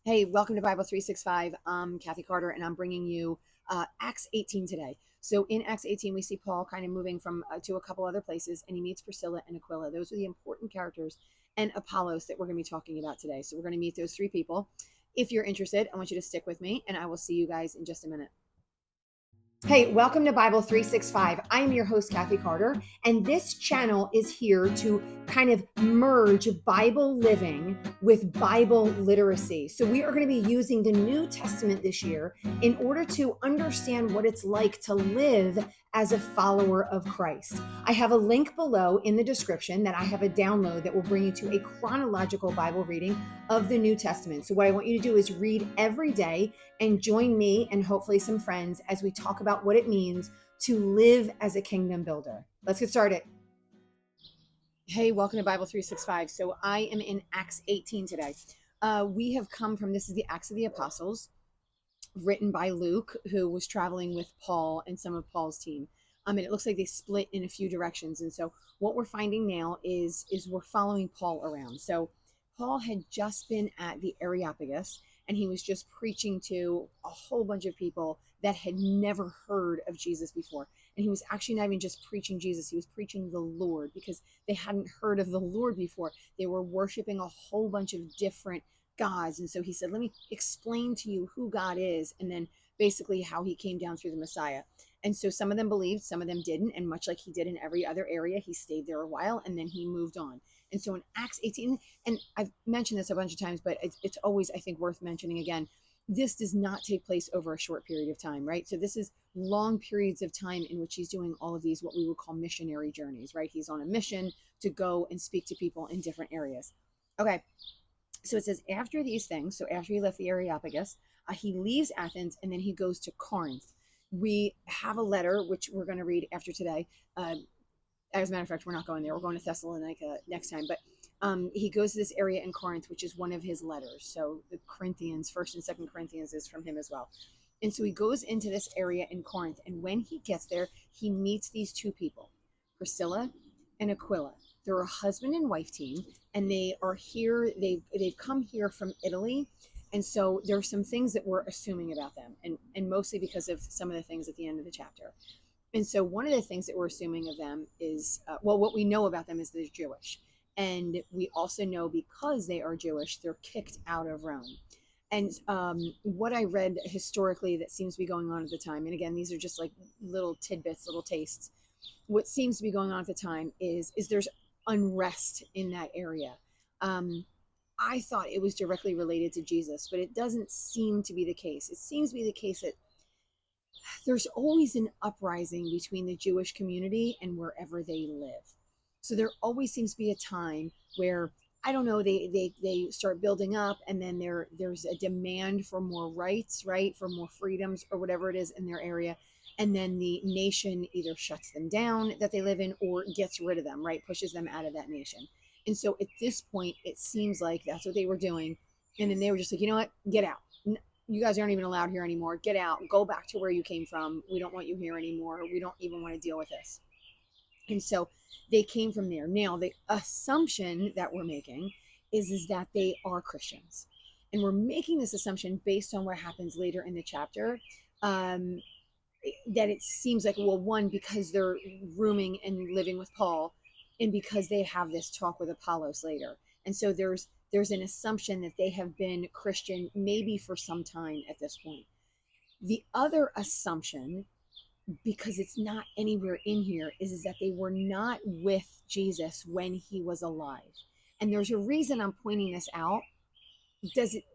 Hey, welcome to Bible 365. I'm Kathy Carter, and I'm bringing you Acts 18 today. So in Acts 18, we see Paul kind of moving from to a couple other places, and he meets Priscilla and Aquila. Those are the important characters, and Apollos that we're going to be talking about today. So we're going to meet those three people. If you're interested, I want you to stick with me, and I will see you guys in just a minute. Hey, welcome to Bible 365. I'm your host, Kathy Carter, and this channel is here to kind of merge Bible living with Bible literacy. So, we are going to be using the New Testament this year in order to understand what it's like to live as a follower of Christ. I have a link below in the description that I have a download that will bring you to a chronological Bible reading of the New Testament. So, what I want you to do is read every day and join me and hopefully some friends as we talk about what it means to live as a kingdom builder. Let's get started. Hey, welcome to Bible 365. So I am in Acts 18 today. We have come from, this is the Acts of the Apostles, written by Luke, who was traveling with Paul and some of Paul's team. And it looks like they split in a few directions. And so what we're finding now is we're following Paul around. So Paul had just been at the Areopagus, and he was just preaching to a whole bunch of people that had never heard of Jesus before. And he was actually not even just preaching Jesus, he was preaching the Lord, because they hadn't heard of the Lord before. They were worshiping a whole bunch of different gods. And so he said, let me explain to you who God is, and then basically how he came down through the Messiah. And so some of them believed, some of them didn't. And much like he did in every other area, he stayed there a while and then he moved on. And so in Acts 18, and I've mentioned this a bunch of times, but it's always, I think, worth mentioning again, this does not take place over a short period of time, right? So this is long periods of time in which he's doing all of these, what we would call missionary journeys, right? He's on a mission to go and speak to people in different areas. Okay. So it says, after these things, so after he left the Areopagus, he leaves Athens and then he goes to Corinth. We have a letter, which we're going to read after today. As a matter of fact, we're not going there. We're going to Thessalonica next time. But he goes to this area in Corinth, which is one of his letters. So the Corinthians, 1st and 2nd Corinthians is from him as well. And so he goes into this area in Corinth. And when he gets there, he meets these two people, Priscilla and Aquila. They're a husband and wife team, and they are here. They've come here from Italy. And so there are some things that we're assuming about them, and mostly because of some of the things at the end of the chapter. And so one of the things that we're assuming of them is, what we know about them is they're Jewish. And we also know because they are Jewish, they're kicked out of Rome. And what I read historically that seems to be going on at the time, and again, these are just like little tidbits, little tastes. What seems to be going on at the time is there's unrest in that area. I thought it was directly related to Jesus, but it doesn't seem to be the case. It seems to be the case that there's always an uprising between the Jewish community and wherever they live. So there always seems to be a time where, I don't know, they start building up, and then there's a demand for more rights, right? For more freedoms or whatever it is in their area. And then the nation either shuts them down that they live in or gets rid of them, right? Pushes them out of that nation. And so at this point, it seems like that's what they were doing. And then they were just like, you know what? Get out. You guys aren't even allowed here anymore. Get out. Go back to where you came from. We don't want you here anymore. We don't even want to deal with this. And so they came from there. Now, the assumption that we're making is that they are Christians. And we're making this assumption based on what happens later in the chapter. That it seems like, well, one, because they're rooming and living with Paul, and because they have this talk with Apollos later. And so there's an assumption that they have been Christian maybe for some time at this point. The other assumption, because it's not anywhere in here, is that they were not with Jesus when he was alive. And there's a reason I'm pointing this out. Does it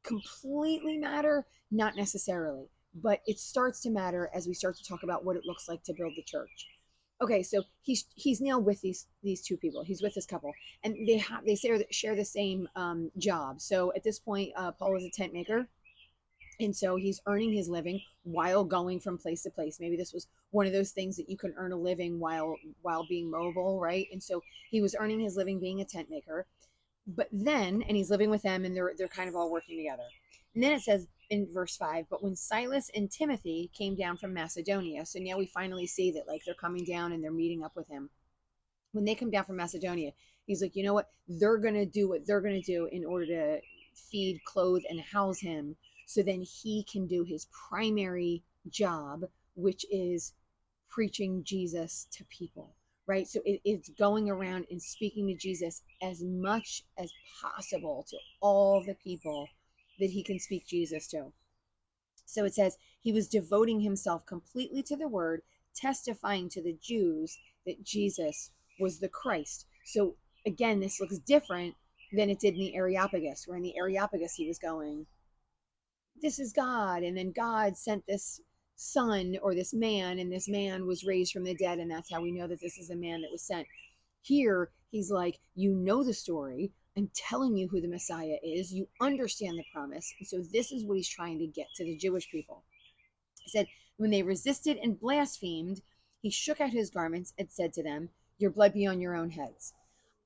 completely matter? Not necessarily. But it starts to matter as we start to talk about what it looks like to build the church. Okay, so he's now with these two people. He's with this couple, and they share the same job. So at this point, Paul is a tent maker, and so he's earning his living while going from place to place. Maybe this was one of those things that you can earn a living while being mobile, right? And so he was earning his living being a tent maker. But then, and he's living with them, and they're kind of all working together. And then it says in verse 5, but when Silas and Timothy came down from Macedonia, so now we finally see that like they're coming down and they're meeting up with him. When they come down from Macedonia, he's like, you know what? They're going to do what they're going to do in order to feed, clothe, and house him, so then he can do his primary job, which is preaching Jesus to people, right? So it's going around and speaking to Jesus as much as possible to all the people that he can speak Jesus to. So it says he was devoting himself completely to the word, testifying to the Jews that Jesus was the Christ. So again, this looks different than it did in the Areopagus, where in the Areopagus he was going, this is God. And then God sent this son or this man, and this man was raised from the dead. And that's how we know that this is a man that was sent. Here, he's like, you know the story. I'm telling you who the Messiah is. You understand the promise. And so this is what he's trying to get to the Jewish people. He said, when they resisted and blasphemed, he shook out his garments and said to them, your blood be on your own heads.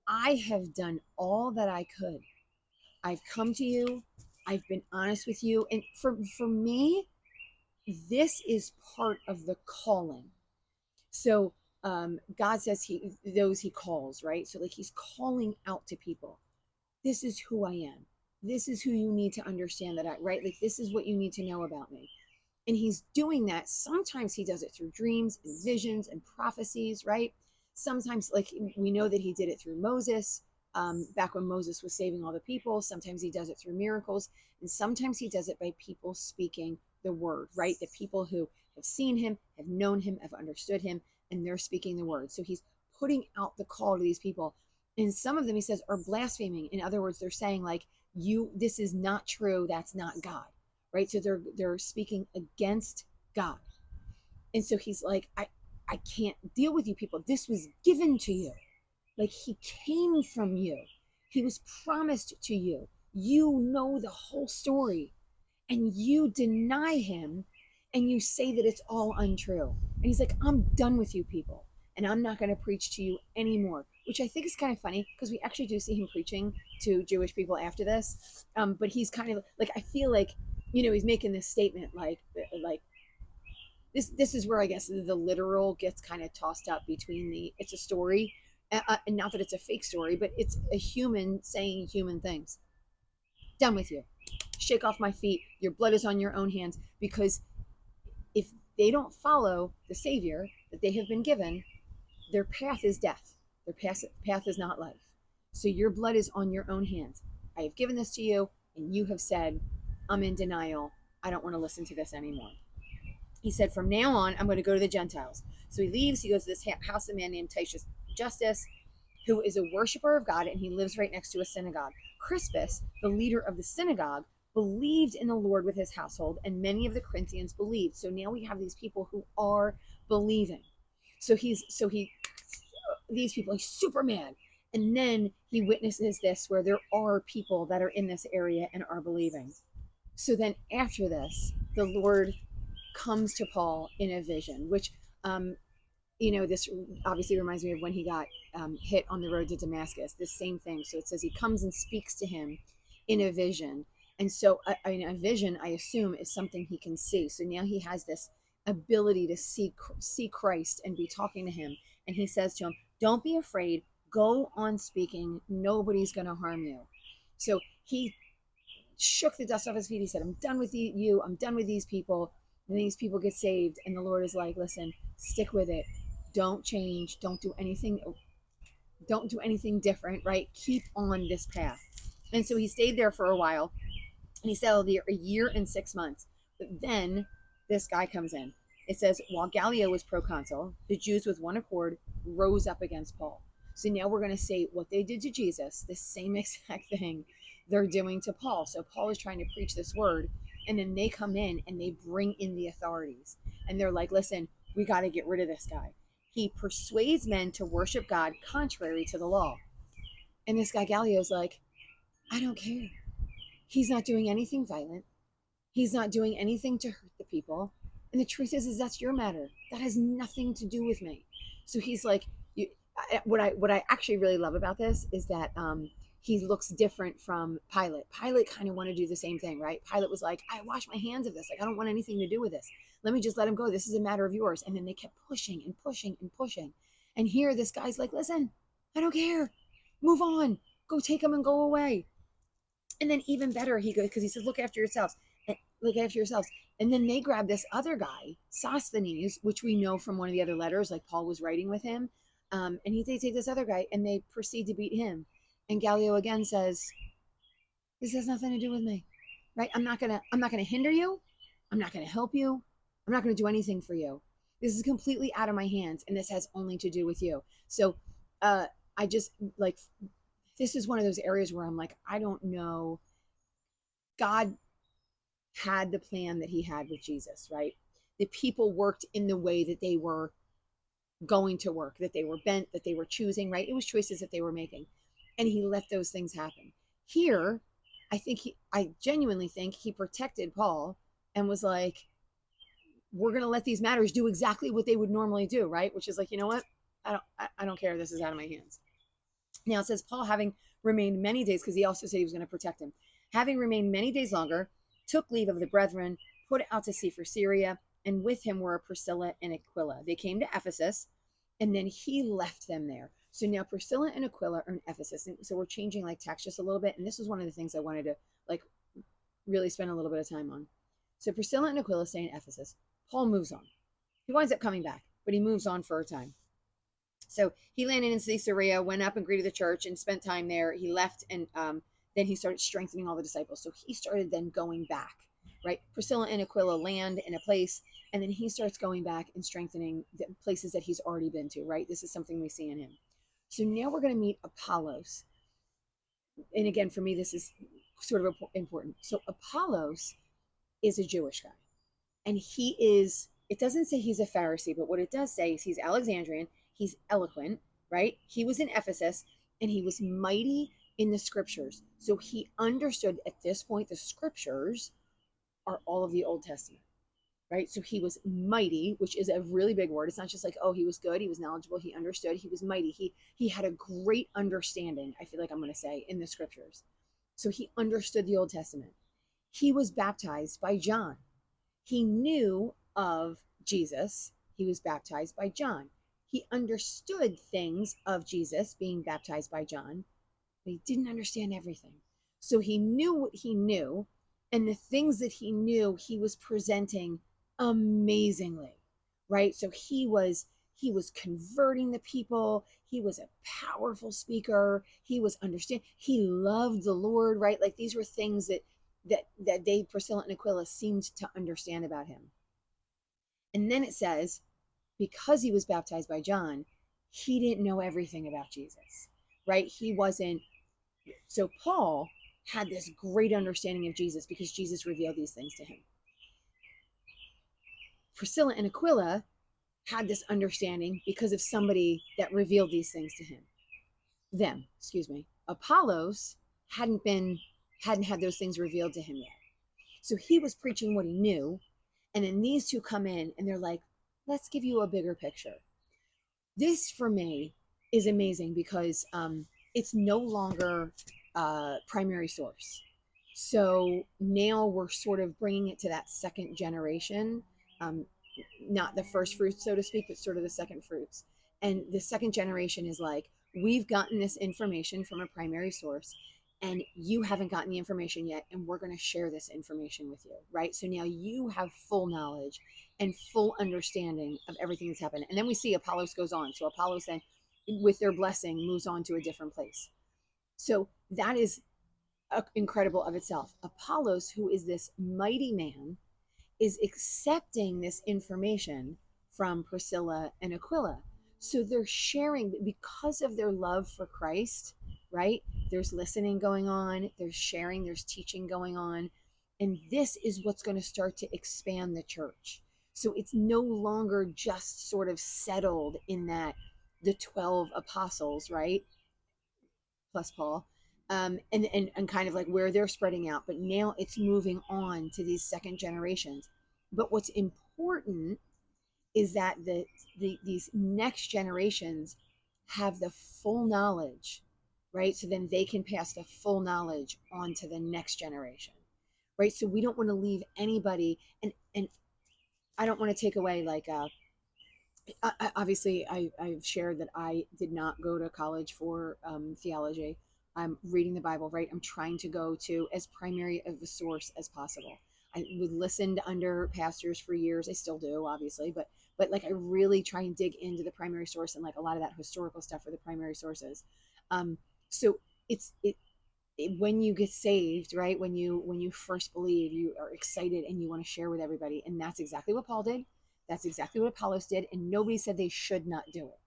I have done all that I could. I've come to you. I've been honest with you. And for me, this is part of the calling. So God says those he calls, right? So like he's calling out to people. This is who I am. This is who you need to understand that right? Like this is what you need to know about me. And he's doing that. Sometimes he does it through dreams and visions and prophecies, right? Sometimes, like we know that he did it through Moses, back when Moses was saving all the people. Sometimes he does it through miracles. And sometimes he does it by people speaking the word, right? The people who have seen him, have known him, have understood him, and they're speaking the word. So he's putting out the call to these people. And some of them, he says, are blaspheming. In other words, they're saying like, this is not true. That's not God. Right? So they're speaking against God. And so he's like, I can't deal with you people. This was given to you. Like he came from you. He was promised to you. You know the whole story. And you deny him and you say that it's all untrue. And he's like, I'm done with you people. And I'm not going to preach to you anymore. Which I think is kind of funny because we actually do see him preaching to Jewish people after this. But he's kind of like, I feel like, he's making this statement like this is where I guess the literal gets kind of tossed up between it's a story, and not that it's a fake story, but it's a human saying human things. Done with you. Shake off my feet. Your blood is on your own hands. Because if they don't follow the Savior that they have been given, their path is death. Their path is not life. So your blood is on your own hands. I have given this to you, and you have said, I'm in denial. I don't want to listen to this anymore. He said, from now on, I'm going to go to the Gentiles. So he leaves. He goes to this house of a man named Titius Justus, who is a worshiper of God, and he lives right next to a synagogue. Crispus, the leader of the synagogue, believed in the Lord with his household, and many of the Corinthians believed. So now we have these people who are believing. So these people, he's super mad. And then he witnesses this where there are people that are in this area and are believing. So then after this, the Lord comes to Paul in a vision, which, this obviously reminds me of when he got hit on the road to Damascus, the same thing. So it says he comes and speaks to him in a vision. And so a vision, I assume, is something he can see. So now he has this ability to see Christ and be talking to him. And he says to him, don't be afraid. Go on speaking. Nobody's going to harm you. So he shook the dust off his feet. He said, I'm done with you. I'm done with these people. And these people get saved. And the Lord is like, listen, stick with it. Don't change. Don't do anything different, right? Keep on this path. And so he stayed there for a while. And he settled there a year and 6 months. But then this guy comes in. It says, while Gallio was proconsul, the Jews with one accord rose up against Paul. So now we're going to say what they did to Jesus, the same exact thing they're doing to Paul. So Paul is trying to preach this word, and then they come in and they bring in the authorities. And they're like, listen, we got to get rid of this guy. He persuades men to worship God contrary to the law. And this guy Gallio's like, I don't care. He's not doing anything violent. He's not doing anything to hurt the people. And the truth is that's your matter. That has nothing to do with me. So he's like, what I actually really love about this is that he looks different from Pilate. Pilate kind of wanted to do the same thing, right? Pilate was like, I wash my hands of this. Like, I don't want anything to do with this. Let me just let him go. This is a matter of yours. And then they kept pushing and pushing and pushing. And here this guy's like, listen, I don't care. Move on. Go take him and go away. And then even better, he goes, because he says, look after yourselves. And look after yourselves. And then they grab this other guy, Sosthenes, which we know from one of the other letters, like Paul was writing with him. And they take this other guy and they proceed to beat him. And Gallio again says, this has nothing to do with me. Right? I'm not gonna hinder you. I'm not gonna help you. I'm not gonna do anything for you. This is completely out of my hands, and this has only to do with you. So I just like, this is one of those areas where I'm like, I don't know. God had the plan that he had with Jesus, right? The people worked in the way that they were going to work, that they were bent, that they were choosing, right? It was choices that they were making. And he let those things happen. Here, I genuinely think he protected Paul and was like, we're going to let these matters do exactly what they would normally do, right? Which is like, you know what? I don't care. This is out of my hands. Now it says, Paul, having remained many days, because he also said he was going to protect him, having remained many days longer, took leave of the brethren, put out to sea for Syria, and with him were Priscilla and Aquila. They came to Ephesus, and then he left them there. So now Priscilla and Aquila are in Ephesus. And so we're changing like text just a little bit. And this was one of the things I wanted to like really spend a little bit of time on. So Priscilla and Aquila stay in Ephesus. Paul moves on. He winds up coming back, but he moves on for a time. So he landed in Caesarea, went up and greeted the church and spent time there. He left, and then he started strengthening all the disciples. So he started then going back, right? Priscilla and Aquila land in a place, and then he starts going back and strengthening the places that he's already been to, right? This is something we see in him. So now we're going to meet Apollos. And again, for me, this is sort of important. So Apollos is a Jewish guy, and he is, it doesn't say he's a Pharisee, but what it does say is he's Alexandrian, he's eloquent, right? He was in Ephesus, and he was mighty in the scriptures. So he understood at this point the scriptures are all of the Old Testament, right? So he was mighty, which is a really big word. It's not just like, oh, he was good, he was knowledgeable, he understood, he was mighty. He had a great understanding, I feel like I'm going to say, in the scriptures. So he understood the Old Testament. He was baptized by John. He knew of Jesus. He was baptized by John. He understood things of Jesus being baptized by John, but he didn't understand everything. So he knew what he knew, and the things that he knew, he was presenting amazingly, right? So he was converting the people. He was a powerful speaker. He was understanding. He loved the Lord, right? Like these were things that they, Priscilla and Aquila, seemed to understand about him. And then it says, because he was baptized by John, he didn't know everything about Jesus, right? He wasn't. So Paul had this great understanding of Jesus because Jesus revealed these things to him. Priscilla and Aquila had this understanding because of somebody that revealed these things to them. Apollos hadn't had those things revealed to him yet. So he was preaching what he knew. And then these two come in and they're like, let's give you a bigger picture. This for me is amazing because it's no longer primary source. So now we're sort of bringing it to that second generation, not the first fruits, so to speak, but sort of the second fruits. And the second generation is like, we've gotten this information from a primary source, and you haven't gotten the information yet, and we're going to share this information with you, right? So now you have full knowledge and full understanding of everything that's happened. And then we see Apollos goes on. So Apollos then, with their blessing, moves on to a different place. So that is incredible of itself. Apollos, who is this mighty man, is accepting this information from Priscilla and Aquila. So they're sharing because of their love for Christ, right? There's listening going on, there's sharing, there's teaching going on. And this is what's going to start to expand the church. So it's no longer just sort of settled in that the 12 apostles, right? Plus Paul, and kind of like where they're spreading out. But now it's moving on to these second generations. But what's important is that these next generations have the full knowledge, right? So then they can pass the full knowledge on to the next generation, right? So we don't want to leave anybody, and I don't want to take away like obviously I've shared that I did not go to college for theology. I'm reading the Bible, right? I'm trying to go to as primary of a source as possible. I would listened under pastors for years. I still do, obviously, but like I really try and dig into the primary source, and like a lot of that historical stuff are the primary sources. So it when you get saved, right? When you first believe, you are excited and you want to share with everybody, and that's exactly what Paul did. That's exactly what Apollos did, and nobody said they should not do it,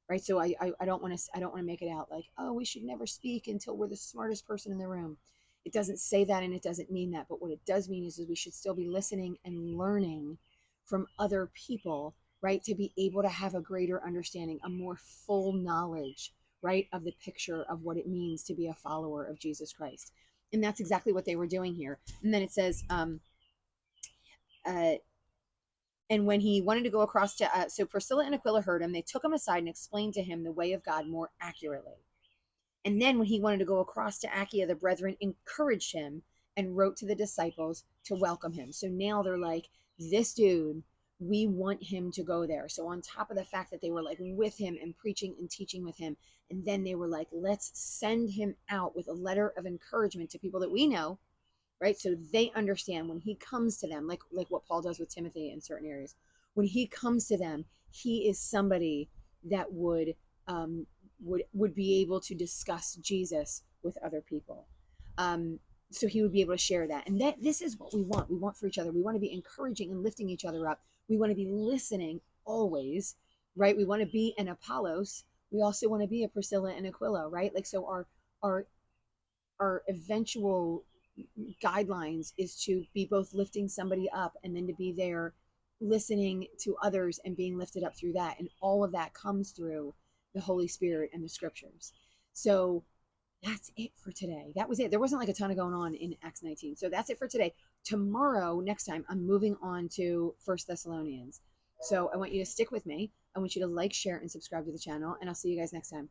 right? So I don't want to make it out like, oh, we should never speak until we're the smartest person in the room. It doesn't say that, and it doesn't mean that. But what it does mean is we should still be listening and learning from other people, right? To be able to have a greater understanding, a more full knowledge, right, of the picture of what it means to be a follower of Jesus Christ. And that's exactly what they were doing here. And then it says, uh, and when he wanted to go across to, so Priscilla and Aquila heard him, they took him aside and explained to him the way of God more accurately. And then when he wanted to go across to Aquila, the brethren encouraged him and wrote to the disciples to welcome him. So now they're like, this dude, we want him to go there. So on top of the fact that they were like with him and preaching and teaching with him, and then they were like, let's send him out with a letter of encouragement to people that we know, right? So they understand when he comes to them, like what Paul does with Timothy in certain areas. When he comes to them, he is somebody that would be able to discuss Jesus with other people. So he would be able to share that. And that this is what we want. We want for each other. We want to be encouraging and lifting each other up. We want to be listening always, right? We want to be an Apollos. We also want to be a Priscilla and Aquila, right? Like, so our our eventual guidelines is to be both lifting somebody up and then to be there listening to others and being lifted up through that. And all of that comes through the Holy Spirit and the scriptures. So that's it for today. That was it. There wasn't like a ton of going on in Acts 19. So that's it for today. Tomorrow, next time, I'm moving on to First Thessalonians. So I want you to stick with me. I want you to like, share, and subscribe to the channel. And I'll see you guys next time.